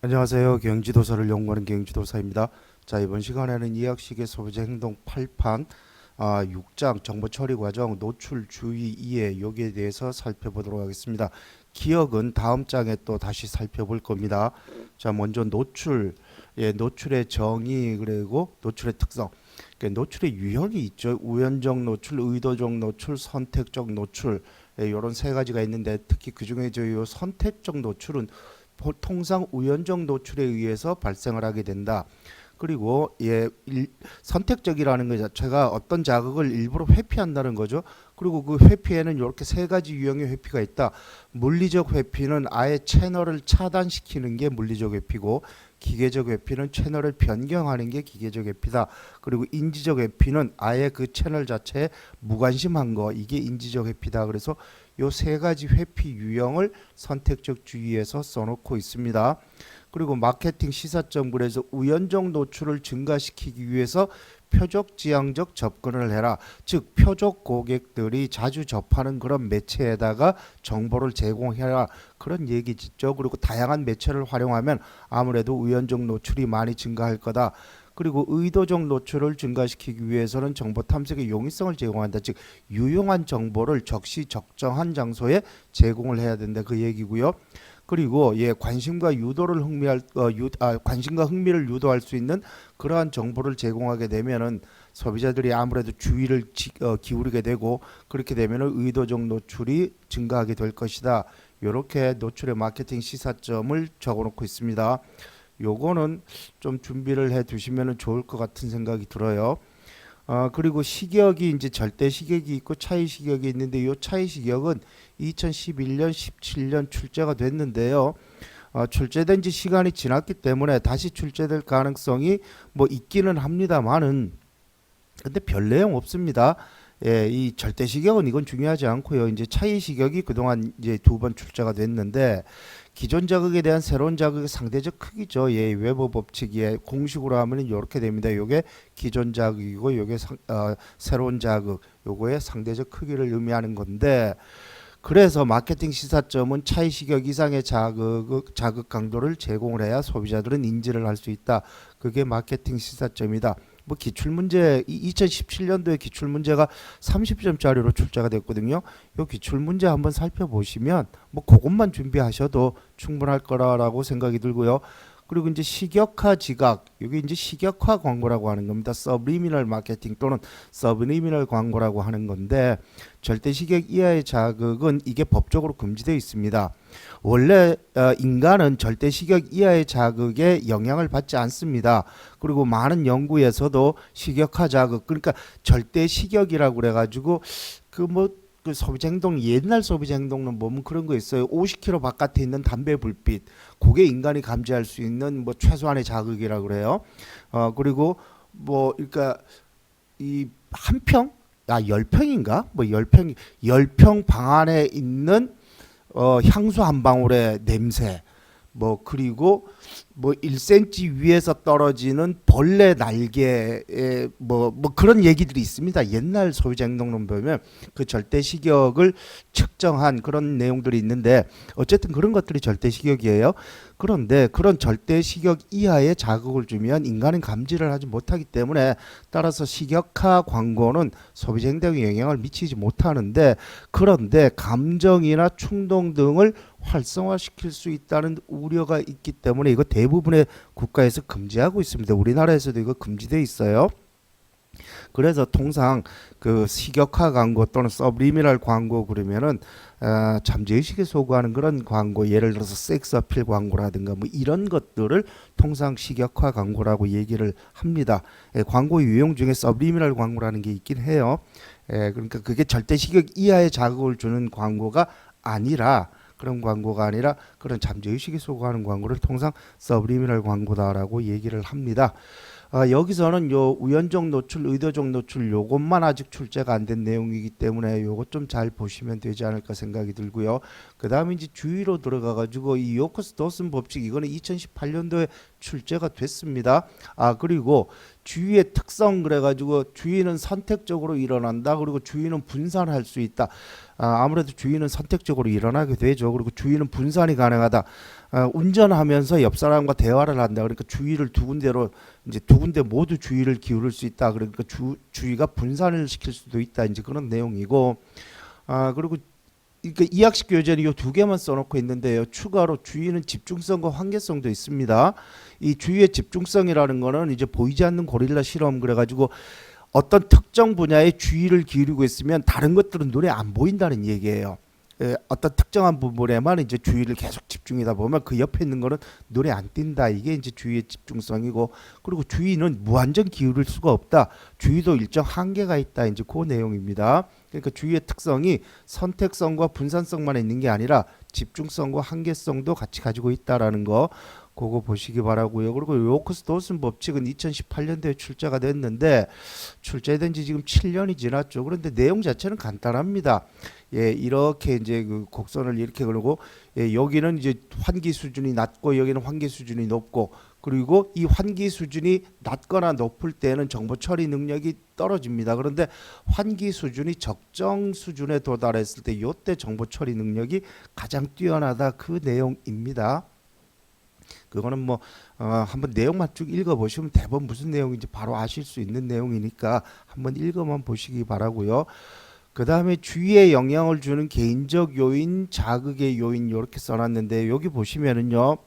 안녕하세요. 경지도서를 연구하는 경지도사입니다. 자, 이번 시간에는 이학식의 소비자 행동 8판 6장 정보 처리 과정 노출 주의 이해 여기에 대해서 살펴보도록 하겠습니다. 기억은 다음 장에 또 다시 살펴볼 겁니다. 자, 먼저 노출, 노출의 정의 그리고 노출의 특성. 노출의 유형이 있죠. 우연적 노출, 의도적 노출, 선택적 노출 이런 세 가지가 있는데 특히 그 중에 이 선택적 노출은 통상 우연적 노출에 의해서 발생을 하게 된다. 그리고 선택적이라는 것 자체가 어떤 자극을 일부러 회피한다는 거죠. 그리고 그 회피에는 이렇게 세 가지 유형의 회피가 있다. 물리적 회피는 아예 채널을 차단시키는 게 물리적 회피고, 기계적 회피는 채널을 변경하는 게 기계적 회피다. 그리고 인지적 회피는 아예 그 채널 자체에 무관심한 거, 이게 인지적 회피다. 그래서 요 세 가지 회피 유형을 선택적 주의에서 써놓고 있습니다. 그리고 마케팅 시사점들에서 우연적 노출을 증가시키기 위해서 표적지향적 접근을 해라. 즉 표적 고객들이 자주 접하는 그런 매체에다가 정보를 제공해라. 그런 얘기죠. 그리고 다양한 매체를 활용하면 아무래도 우연적 노출이 많이 증가할 거다. 그리고 의도적 노출을 증가시키기 위해서는 정보 탐색의 용이성을 제공한다. 즉 유용한 정보를 적시 적정한 장소에 제공을 해야 된다. 그 얘기고요. 그리고 관심과 유도를 관심과 흥미를 유도할 수 있는 그러한 정보를 제공하게 되면은 소비자들이 아무래도 주의를 기울이게 되고, 그렇게 되면은 의도적 노출이 증가하게 될 것이다. 이렇게 노출의 마케팅 시사점을 적어놓고 있습니다. 요거는 좀 준비를 해 두시면 좋을 것 같은 생각이 들어요. 그리고 시격이 이제 절대 시격이 있고 차이 시격이 있는데, 이 차이 시격은 2011년, 17년 출제가 됐는데요. 출제된 지 시간이 지났기 때문에 다시 출제될 가능성이 뭐 있기는 합니다만은, 근데 별 내용 없습니다. 이 절대 시격은 이건 중요하지 않고요. 이제 차이 시격이 그동안 이제 두 번 출제가 됐는데, 기존 자극에 대한 새로운 자극의 상대적 크기죠. 웨버 법칙에 공식으로 하면 이렇게 됩니다. 이게 기존 자극이고, 이게 새로운 자극, 요거의 상대적 크기를 의미하는 건데, 그래서 마케팅 시사점은 차이 시격 이상의 자극 강도를 제공을 해야 소비자들은 인지를 할 수 있다. 그게 마케팅 시사점이다. 뭐 기출문제 2017년도에 기출문제가 30점짜리로 출제가 됐거든요. 이 기출문제 한번 살펴보시면 뭐 그것만 준비하셔도 충분할 거라고 생각이 들고요. 그리고 이제 식역화 지각, 이게 이제 식역화 광고라고 하는 겁니다. 서브리미널 마케팅 또는 서브리미널 광고라고 하는 건데, 절대 시격 이하의 자극은 이게 법적으로 금지되어 있습니다. 원래 인간은 절대 시격 이하의 자극에 영향을 받지 않습니다. 그리고 많은 연구에서도 식역화 자극, 그러니까 절대 시격이라고 그래가지고 그 소비자 행동, 옛날 소비자 행동은 보면 그런 거 있어요. 50km 바깥에 있는 담배 불빛, 그게 인간이 감지할 수 있는 뭐 최소한의 자극이라 그래요. 그리고 뭐 그러니까 이 한 평, 10평인가? 뭐 10평 방 안에 있는 향수 한 방울의 냄새, 뭐 그리고 뭐 1cm 위에서 떨어지는 벌레 날개에 뭐 그런 얘기들이 있습니다. 옛날 소비자 행동론 보면 그 절대 시격을 측정한 그런 내용들이 있는데, 어쨌든 그런 것들이 절대 시격이에요. 그런데 그런 절대 시격 이하의 자극을 주면 인간은 감지를 하지 못하기 때문에, 따라서 시격화 광고는 소비자 행동에 영향을 미치지 못하는데, 그런데 감정이나 충동 등을 활성화시킬 수 있다는 우려가 있기 때문에 이거 대부분의 국가에서 금지하고 있습니다. 우리나라에서도 이거 금지되어 있어요. 그래서 통상 그 식역화 광고 또는 서브리미널 광고 그러면은 잠재의식에 소구하는 그런 광고, 예를 들어서 섹스 어필 광고라든가 뭐 이런 것들을 통상 식역화 광고라고 얘기를 합니다. 광고 유형 중에 서브리미널 광고라는 게 있긴 해요. 그러니까 그게 절대 식역 이하의 자극을 주는 광고가 아니라, 그런 광고가 아니라 그런 잠재의식에 소구하는 광고를 통상 서브리미널 광고다라고 얘기를 합니다. 여기서는 요 우연적 노출, 의도적 노출 요것만 아직 출제가 안 된 내용이기 때문에 요것 좀 잘 보시면 되지 않을까 생각이 들고요. 그 다음에 이제 주의로 들어가 가지고 이 요커스 도슨 법칙, 이거는 2018년도에 출제가 됐습니다. 그리고 주의의 특성 그래가지고 주의는 선택적으로 일어난다. 그리고 주의는 분산할 수 있다. 아무래도 주의는 선택적으로 일어나게 되죠. 그리고 주의는 분산이 가능하다. 운전하면서 옆 사람과 대화를 한다. 그러니까 주의를 두 군데로 이제 두 군데 모두 주의를 기울일 수 있다. 그러니까 주의가 분산을 시킬 수도 있다. 이제 그런 내용이고, 그리고 그러니까 이학식 교재는 이 두 개만 써놓고 있는데요. 추가로 주의는 집중성과 한계성도 있습니다. 이 주의의 집중성이라는 거는 이제 보이지 않는 고릴라 실험 그래가지고 어떤 특정 분야에 주의를 기울이고 있으면 다른 것들은 눈에 안 보인다는 얘기예요. 어떤 특정한 부분에만 이제 주의를 계속 집중하다 보면 그 옆에 있는 거는 눈에 안 띈다. 이게 이제 주의의 집중성이고, 그리고 주의는 무한정 기울일 수가 없다. 주의도 일정 한계가 있다. 이제 그 내용입니다. 그러니까 주의의 특성이 선택성과 분산성만 있는 게 아니라 집중성과 한계성도 같이 가지고 있다라는 거, 그거 보시기 바라고요. 그리고 요크스 도슨 법칙은 2018년도에 출제가 됐는데 출제된 지 지금 7년이 지났죠. 그런데 내용 자체는 간단합니다. 이렇게 이제 그 곡선을 이렇게 그리고 여기는 이제 환기 수준이 낮고 여기는 환기 수준이 높고, 그리고 이 환기 수준이 낮거나 높을 때는 정보 처리 능력이 떨어집니다. 그런데 환기 수준이 적정 수준에 도달했을 때 이때 정보 처리 능력이 가장 뛰어나다. 그 내용입니다. 그거는 뭐 한번 내용만 쭉 읽어보시면 대부분 무슨 내용인지 바로 아실 수 있는 내용이니까 한번 읽어만 보시기 바라고요. 그 다음에 주의에 영향을 주는 개인적 요인, 자극의 요인 이렇게 써놨는데 여기 보시면은요.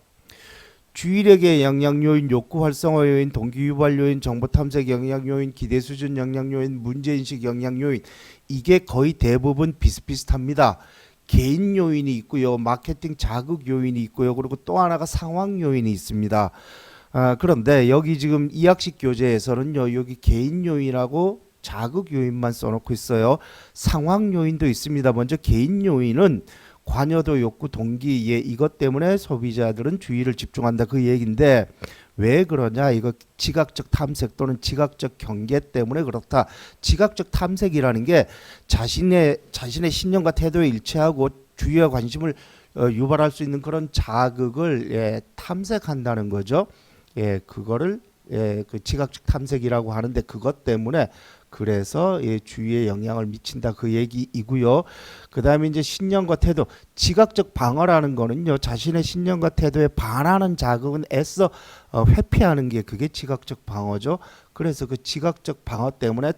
주의력의 영향 요인, 욕구 활성화 요인, 동기 유발 요인, 정보 탐색 영향 요인, 기대 수준 영향 요인, 문제 인식 영향 요인, 이게 거의 대부분 비슷비슷합니다. 개인 요인이 있고요, 마케팅 자극 요인이 있고요, 그리고 또 하나가 상황 요인이 있습니다. 그런데 여기 지금 이학식 교재에서는요, 여기 개인 요인하고 자극 요인만 써놓고 있어요. 상황 요인도 있습니다. 먼저 개인 요인은 관여도, 욕구, 동기, 이것 때문에 소비자들은 주의를 집중한다. 그 얘기인데 왜 그러냐? 이거 지각적 탐색 또는 지각적 경계 때문에 그렇다. 지각적 탐색이라는 게 자신의 신념과 태도에 일치하고 주의와 관심을 유발할 수 있는 그런 자극을 탐색한다는 거죠. 그거를 그 지각적 탐색이라고 하는데 그것 때문에 그래서 주의에 영향을 미친다. 그 얘기이고요. 그 다음에 이제 신념과 태도, 지각적 방어라는 거는요, 자신의 신념과 태도에 반하는 자극은 애써 회피하는 게 그게 지각적 방어죠. 그래서 그 지각적 방어 때문에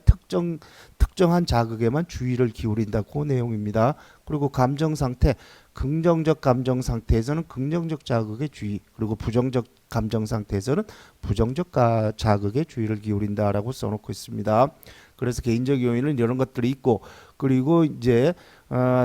특정한 자극에만 주의를 기울인다. 그 내용입니다. 그리고 감정 상태, 긍정적 감정 상태에서는 긍정적 자극에 주의, 그리고 부정적 감정 상태에서는 부정적 자극에 주의를 기울인다라고 써놓고 있습니다. 그래서 개인적 요인은 이런 것들이 있고, 그리고 이제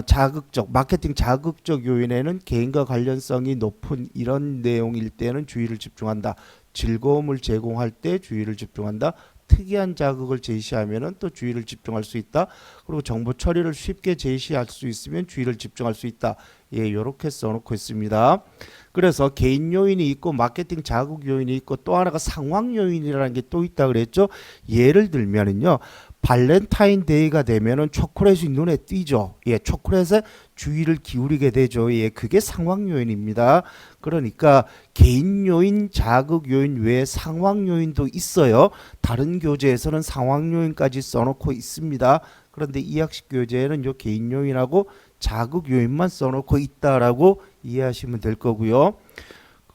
자극적 마케팅 자극적 요인에는 개인과 관련성이 높은 이런 내용일 때는 주의를 집중한다. 즐거움을 제공할 때 주의를 집중한다. 특이한 자극을 제시하면은 또 주의를 집중할 수 있다. 그리고 정보 처리를 쉽게 제시할 수 있으면 주의를 집중할 수 있다. 이렇게 써놓고 있습니다. 그래서 개인 요인이 있고 마케팅 자극 요인이 있고 또 하나가 상황 요인이라는 게 또 있다 그랬죠. 예를 들면은요. 발렌타인데이가 되면은 초콜릿이 눈에 띄죠. 초콜릿에 주의를 기울이게 되죠. 그게 상황 요인입니다. 그러니까 개인 요인, 자극 요인 외에 상황 요인도 있어요. 다른 교재에서는 상황 요인까지 써놓고 있습니다. 그런데 이학식 교재에는 요 개인 요인하고 자극 요인만 써놓고 있다라고 이해하시면 될 거고요.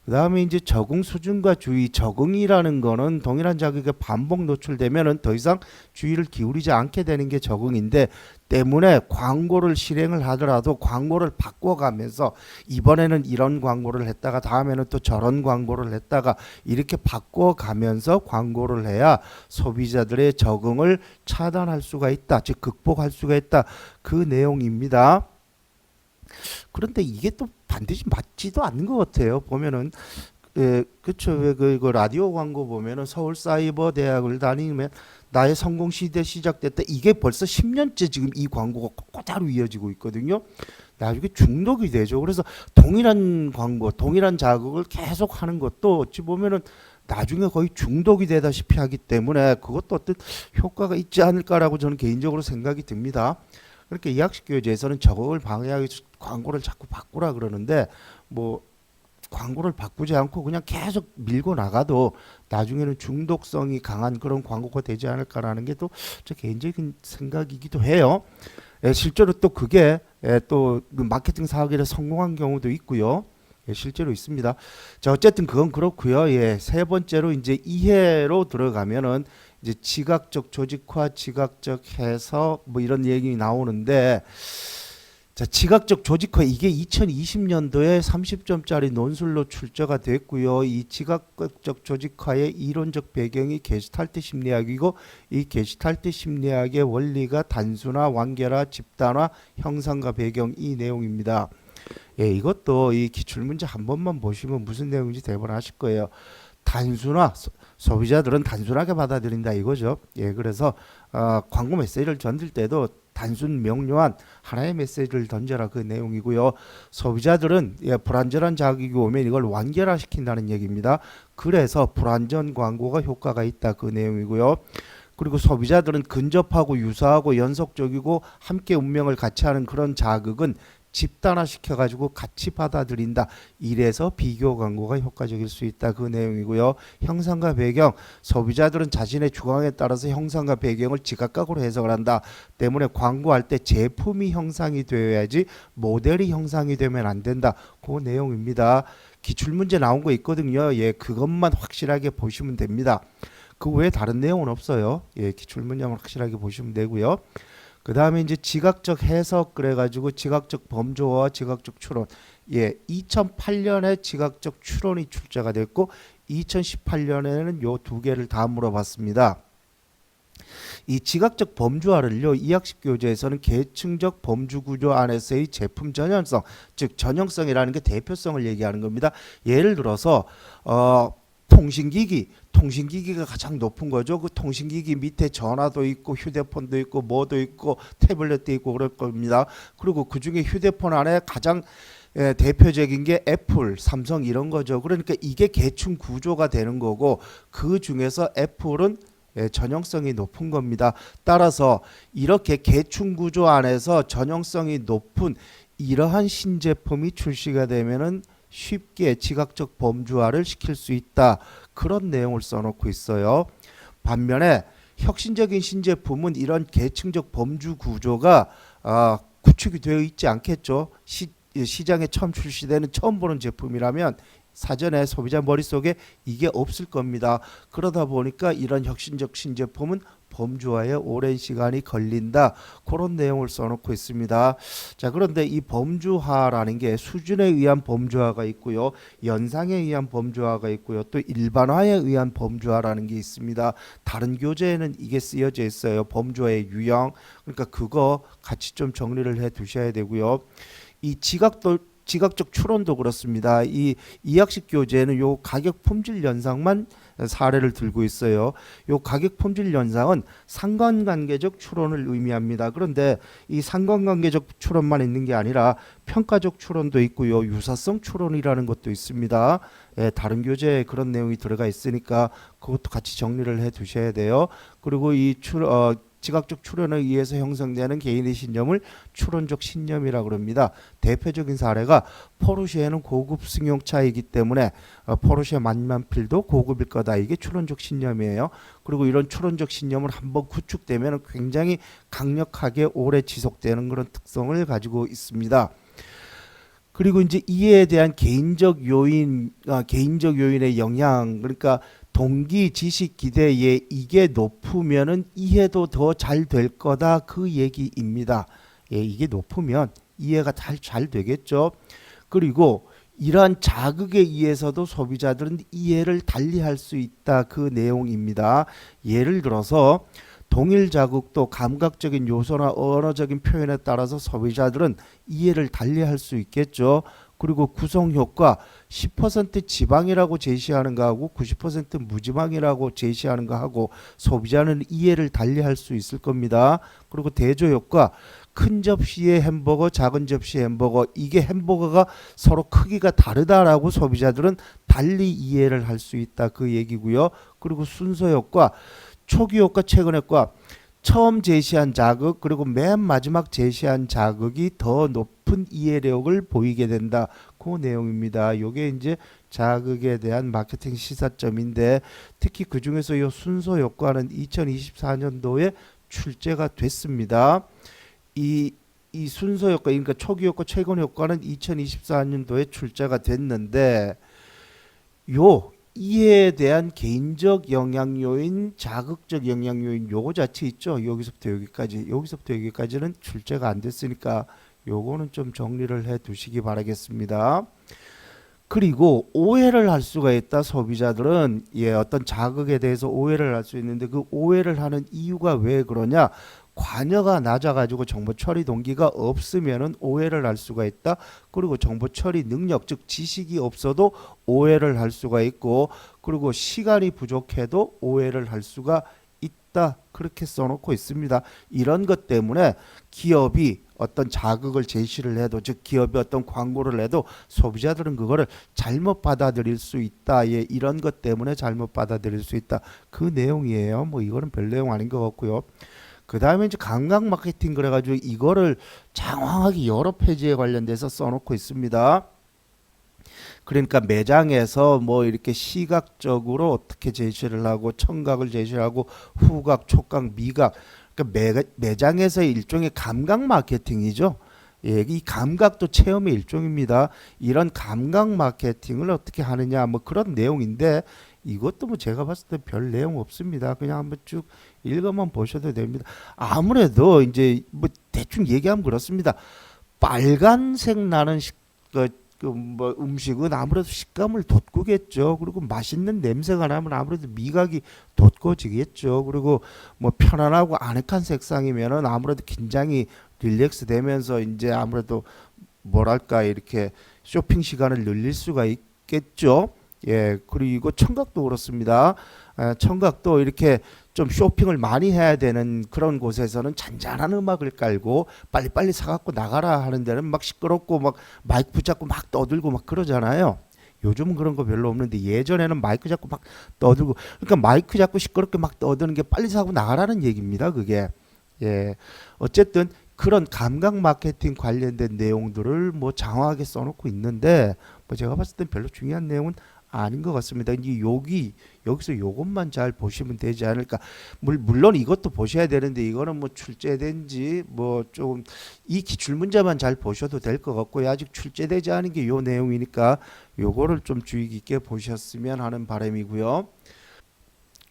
그 다음에 이제 적응 수준과 주의, 적응이라는 거는 동일한 자극에 반복 노출되면은 더 이상 주의를 기울이지 않게 되는 게 적응인데, 때문에 광고를 실행을 하더라도 광고를 바꿔가면서 이번에는 이런 광고를 했다가 다음에는 또 저런 광고를 했다가 이렇게 바꿔가면서 광고를 해야 소비자들의 적응을 차단할 수가 있다. 즉 극복할 수가 있다. 그 내용입니다. 그런데 이게 또 반드시 맞지도 않는 것 같아요. 보면은 그쵸. 왜 그 라디오 광고 보면은 서울사이버대학을 다니면 나의 성공 시대 시작됐다. 이게 벌써 10년째 지금 이 광고가 꼬다로 이어지고 있거든요. 나중에 중독이 되죠. 그래서 동일한 광고, 동일한 자극을 계속 하는 것도 어찌 보면은 나중에 거의 중독이 되다시피 하기 때문에 그것도 어떤 효과가 있지 않을까라고 저는 개인적으로 생각이 듭니다. 그렇게 이학식 교재에서는 적응을 방해하기 위해서 광고를 자꾸 바꾸라 그러는데 뭐 광고를 바꾸지 않고 그냥 계속 밀고 나가도 나중에는 중독성이 강한 그런 광고가 되지 않을까라는 게 또 제 개인적인 생각이기도 해요. 실제로 또 그게 또그 마케팅 사업에 성공한 경우도 있고요. 실제로 있습니다. 자, 어쨌든 그건 그렇고요. 세 번째로 이제 이해로 들어가면은 이제 지각적 조직화, 지각적 해석 뭐 이런 얘기 나오는데, 자, 지각적 조직화 이게 2020년도에 30점짜리 논술로 출제가 됐고요. 이 지각적 조직화의 이론적 배경이 게슈탈트 심리학이고, 이 게슈탈트 심리학의 원리가 단순화, 완결화, 집단화, 형상과 배경 이 내용입니다. 이것도 이 기출문제 한 번만 보시면 무슨 내용인지 대본 아실 거예요. 단순화, 소비자들은 단순하게 받아들인다 이거죠. 그래서 광고 메시지를 던질 때도 단순 명료한 하나의 메시지를 던져라 그 내용이고요. 소비자들은 불완전한 자극이 오면 이걸 완결화시킨다는 얘기입니다. 그래서 불완전 광고가 효과가 있다 그 내용이고요. 그리고 소비자들은 근접하고 유사하고 연속적이고 함께 운명을 같이 하는 그런 자극은 집단화시켜가지고 같이 받아들인다. 이래서 비교 광고가 효과적일 수 있다. 그 내용이고요. 형상과 배경, 소비자들은 자신의 주관에 따라서 형상과 배경을 지각각으로 해석을 한다. 때문에 광고할 때 제품이 형상이 되어야지 모델이 형상이 되면 안 된다. 그 내용입니다. 기출문제 나온 거 있거든요. 그것만 확실하게 보시면 됩니다. 그 외에 다른 내용은 없어요. 기출문제만 확실하게 보시면 되고요. 그 다음에 이제 지각적 해석 그래가지고 지각적 범주와 지각적 추론. 2008년에 지각적 추론이 출제가 됐고 2018년에는 요 두 개를 다 물어봤습니다. 이 지각적 범주화를요, 이학식 교재에서는 계층적 범주 구조 안에서의 제품 전형성, 즉 전형성이라는 게 대표성을 얘기하는 겁니다. 예를 들어서 통신기기가 가장 높은 거죠. 그 통신기기 밑에 전화도 있고 휴대폰도 있고 뭐도 있고 태블릿도 있고 그럴 겁니다. 그리고 그 중에 휴대폰 안에 가장 대표적인 게 애플, 삼성 이런 거죠. 그러니까 이게 계층 구조가 되는 거고 그 중에서 애플은 전형성이 높은 겁니다. 따라서 이렇게 계층 구조 안에서 전형성이 높은 이러한 신제품이 출시가 되면은 쉽게 지각적 범주화를 시킬 수 있다. 그런 내용을 써놓고 있어요. 반면에 혁신적인 신제품은 이런 계층적 범주 구조가 구축이 되어 있지 않겠죠. 시장에 처음 출시되는 처음 보는 제품이라면 사전에 소비자 머릿속에 이게 없을 겁니다. 그러다 보니까 이런 혁신적 신제품은 범주화에 오랜 시간이 걸린다. 그런 내용을 써놓고 있습니다. 자, 그런데 이 범주화라는 게 수준에 의한 범주화가 있고요. 연상에 의한 범주화가 있고요. 또 일반화에 의한 범주화라는 게 있습니다. 다른 교재에는 이게 쓰여져 있어요. 범주화의 유형. 그러니까 그거 같이 좀 정리를 해 두셔야 되고요. 이 지각적 추론도 그렇습니다. 이 이학식 교재는 요 가격 품질 연상만 사례를 들고 있어요. 요 가격 품질 연상은 상관관계적 추론을 의미합니다. 그런데 이 상관관계적 추론만 있는 게 아니라 평가적 추론도 있고요. 유사성 추론이라는 것도 있습니다. 다른 교재에 그런 내용이 들어가 있으니까 그것도 같이 정리를 해 두셔야 돼요. 그리고 이 지각적 추론에 의해서 형성되는 개인의 신념을 추론적 신념이라고 합니다. 대표적인 사례가 포르쉐는 고급 승용차이기 때문에 포르쉐 만만필도 고급일 거다. 이게 추론적 신념이에요. 그리고 이런 추론적 신념을 한번 구축되면 굉장히 강력하게 오래 지속되는 그런 특성을 가지고 있습니다. 그리고 이제 이에 대한 개인적 요인의 영향, 그러니까 동기, 지식, 기대에 이게 높으면은 이해도 더 잘 될 거다 그 얘기입니다. 이게 높으면 이해가 잘 되겠죠. 그리고 이러한 자극에 의해서도 소비자들은 이해를 달리할 수 있다 그 내용입니다. 예를 들어서 동일 자극도 감각적인 요소나 언어적인 표현에 따라서 소비자들은 이해를 달리할 수 있겠죠. 그리고 구성 효과 10% 지방이라고 제시하는 거하고 90% 무지방이라고 제시하는 거하고 소비자는 이해를 달리할 수 있을 겁니다. 그리고 대조 효과 큰 접시의 햄버거, 작은 접시의 햄버거 이게 햄버거가 서로 크기가 다르다라고 소비자들은 달리 이해를 할 수 있다 그 얘기고요. 그리고 순서 효과 초기 효과, 최근 효과 처음 제시한 자극 그리고 맨 마지막 제시한 자극이 더 높은 이해력을 보이게 된다. 그 그 내용입니다. 요게 이제 자극에 대한 마케팅 시사점인데 특히 그 중에서 요 순서 효과는 2024년도에 출제가 됐습니다. 이 순서 효과, 그러니까 초기 효과, 최근 효과는 2024년도에 출제가 됐는데 요 이에 대한 개인적 영향 요인, 자극적 영향 요인 요거 자체 있죠. 여기서부터 여기까지는 출제가 안 됐으니까 요거는 좀 정리를 해 두시기 바라겠습니다. 그리고 오해를 할 수가 있다. 소비자들은 어떤 자극에 대해서 오해를 할 수 있는데 그 오해를 하는 이유가 왜 그러냐? 관여가 낮아가지고 정보 처리 동기가 없으면은 오해를 할 수가 있다. 그리고 정보 처리 능력, 즉 지식이 없어도 오해를 할 수가 있고, 그리고 시간이 부족해도 오해를 할 수가 있다. 그렇게 써놓고 있습니다. 이런 것 때문에 기업이 어떤 자극을 제시를 해도, 즉 기업이 어떤 광고를 해도 소비자들은 그거를 잘못 받아들일 수 있다. 이런 것 때문에 잘못 받아들일 수 있다. 그 내용이에요. 뭐 이거는 별 내용 아닌 것 같고요. 그 다음에 이제 감각 마케팅 그래가지고 이거를 장황하게 여러 페이지에 관련돼서 써놓고 있습니다. 그러니까 매장에서 뭐 이렇게 시각적으로 어떻게 제시를 하고 청각을 제시하고 후각, 촉각, 미각, 그러니까 매장에서의 일종의 감각 마케팅이죠. 이 감각도 체험의 일종입니다. 이런 감각 마케팅을 어떻게 하느냐 뭐 그런 내용인데 이것도 뭐 제가 봤을 때 별 내용 없습니다. 그냥 한번 쭉 읽어만 보셔도 됩니다. 아무래도 이제 뭐 대충 얘기하면 그렇습니다. 빨간색 나는 뭐 음식은 아무래도 식감을 돋구겠죠. 그리고 맛있는 냄새가 나면 아무래도 미각이 돋궈지겠죠. 그리고 뭐 편안하고 아늑한 색상이면은 아무래도 긴장이 릴렉스 되면서 이제 아무래도 뭐랄까 이렇게 쇼핑 시간을 늘릴 수가 있겠죠. 그리고 청각도 그렇습니다. 청각도 이렇게 좀 쇼핑을 많이 해야 되는 그런 곳에서는 잔잔한 음악을 깔고 빨리빨리 사갖고 나가라 하는 데는 막 시끄럽고 막 마이크 붙잡고 막 떠들고 막 그러잖아요. 요즘은 그런 거 별로 없는데 예전에는 마이크 잡고 막 떠들고, 그러니까 마이크 잡고 시끄럽게 막 떠드는 게 빨리 사고 나가라는 얘기입니다. 그게. 어쨌든 그런 감각 마케팅 관련된 내용들을 뭐 장황하게 써놓고 있는데 뭐 제가 봤을 땐 별로 중요한 내용은 아닌 것 같습니다. 이제 여기서 요것만 잘 보시면 되지 않을까. 물론 이것도 보셔야 되는데 이거는 뭐 출제된지 뭐 좀 이 기출 문제만 잘 보셔도 될 것 같고요. 아직 출제되지 않은 게 요 내용이니까 요거를 좀 주의 깊게 보셨으면 하는 바람이고요.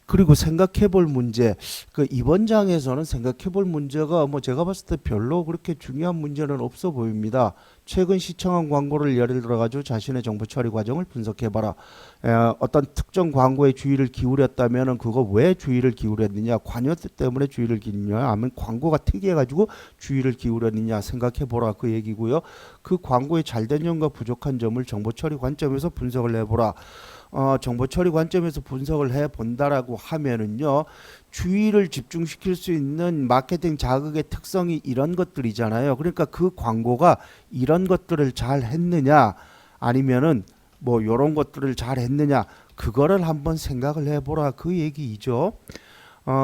그리고 생각해 볼 문제, 그 이번 장에서는 생각해 볼 문제가 뭐 제가 봤을 때 별로 그렇게 중요한 문제는 없어 보입니다. 최근 시청한 광고를 예를 들어 가지고 자신의 정보 처리 과정을 분석해 봐라. 어떤 특정 광고에 주의를 기울였다면은 그거 왜 주의를 기울였느냐? 관여 때문에 주의를 기울였느냐? 아니면 광고가 특이해 가지고 주의를 기울였느냐? 생각해 보라 그 얘기고요. 그 광고의 잘된 점과 부족한 점을 정보 처리 관점에서 분석을 해 보라. 정보 처리 관점에서 분석을 해 본다라고 하면은요, 주의를 집중시킬 수 있는 마케팅 자극의 특성이 이런 것들이잖아요. 그러니까 그 광고가 이런 것들을 잘 했느냐, 아니면은 뭐 이런 것들을 잘 했느냐, 그거를 한번 생각을 해보라 그 얘기이죠.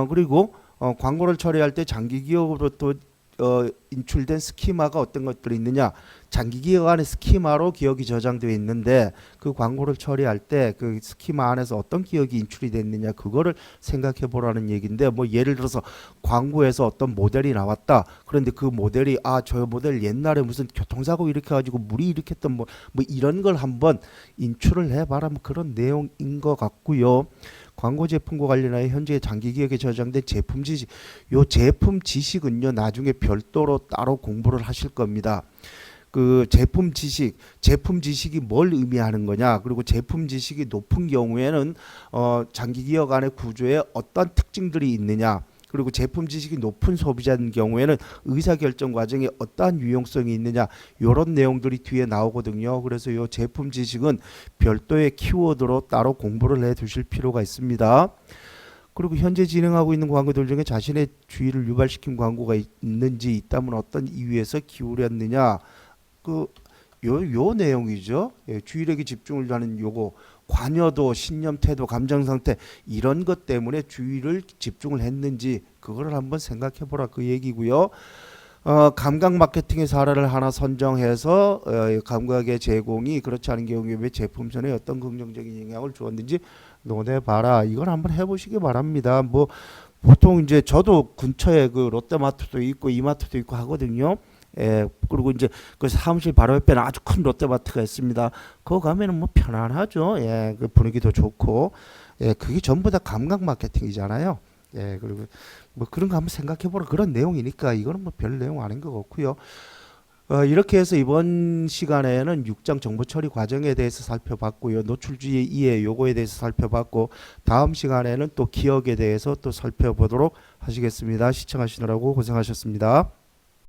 그리고 광고를 처리할 때 장기 기업으로부터 인출된 스키마가 어떤 것들이 있느냐. 장기 기억 안에 스키마로 기억이 저장되어 있는데 그 광고를 처리할 때 그 스키마 안에서 어떤 기억이 인출이 됐느냐 그거를 생각해 보라는 얘기인데, 뭐 예를 들어서 광고에서 어떤 모델이 나왔다. 그런데 그 모델이 저 모델 옛날에 무슨 교통사고 일으켜 가지고 물이 일으켰던 뭐 이런 걸 한번 인출을 해봐라 뭐 그런 내용인 것 같고요. 광고 제품과 관련하여 현재 장기 기억에 저장된 제품 지식, 요 제품 지식은요 나중에 별도로 따로 공부를 하실 겁니다. 그 제품 지식이 뭘 의미하는 거냐, 그리고 제품 지식이 높은 경우에는 장기 기억 안의 구조에 어떤 특징들이 있느냐, 그리고 제품 지식이 높은 소비자인 경우에는 의사결정 과정에 어떠한 유용성이 있느냐, 이런 내용들이 뒤에 나오거든요. 그래서 이 제품 지식은 별도의 키워드로 따로 공부를 해 두실 필요가 있습니다. 그리고 현재 진행하고 있는 광고들 중에 자신의 주의를 유발시킨 광고가 있는지, 있다면 어떤 이유에서 기울였느냐, 요 내용이죠. 주의력이 집중을 하는 요거, 관여도, 신념, 태도, 감정 상태 이런 것 때문에 주의를 집중을 했는지 그거를 한번 생각해 보라 그 얘기고요. 감각 마케팅의 사례를 하나 선정해서 감각의 제공이 그렇지 않은 경우에 왜 제품선에 어떤 긍정적인 영향을 주었는지 논해봐라. 이걸 한번 해보시기 바랍니다. 뭐 보통 이제 저도 근처에 그 롯데마트도 있고 이마트도 있고 하거든요. 그리고 이제 그 사무실 바로 옆에는 아주 큰 롯데마트가 있습니다. 그거 가면은 뭐 편안하죠. 그 분위기도 좋고, 그게 전부 다 감각 마케팅이잖아요. 그리고 뭐 그런 거 한번 생각해보라 그런 내용이니까 이거는 뭐 별 내용 아닌 것 같고요. 이렇게 해서 이번 시간에는 6장 정보 처리 과정에 대해서 살펴봤고요. 노출주의 이해 요거에 대해서 살펴봤고 다음 시간에는 또 기억에 대해서 또 살펴보도록 하시겠습니다. 시청하시느라고 고생하셨습니다.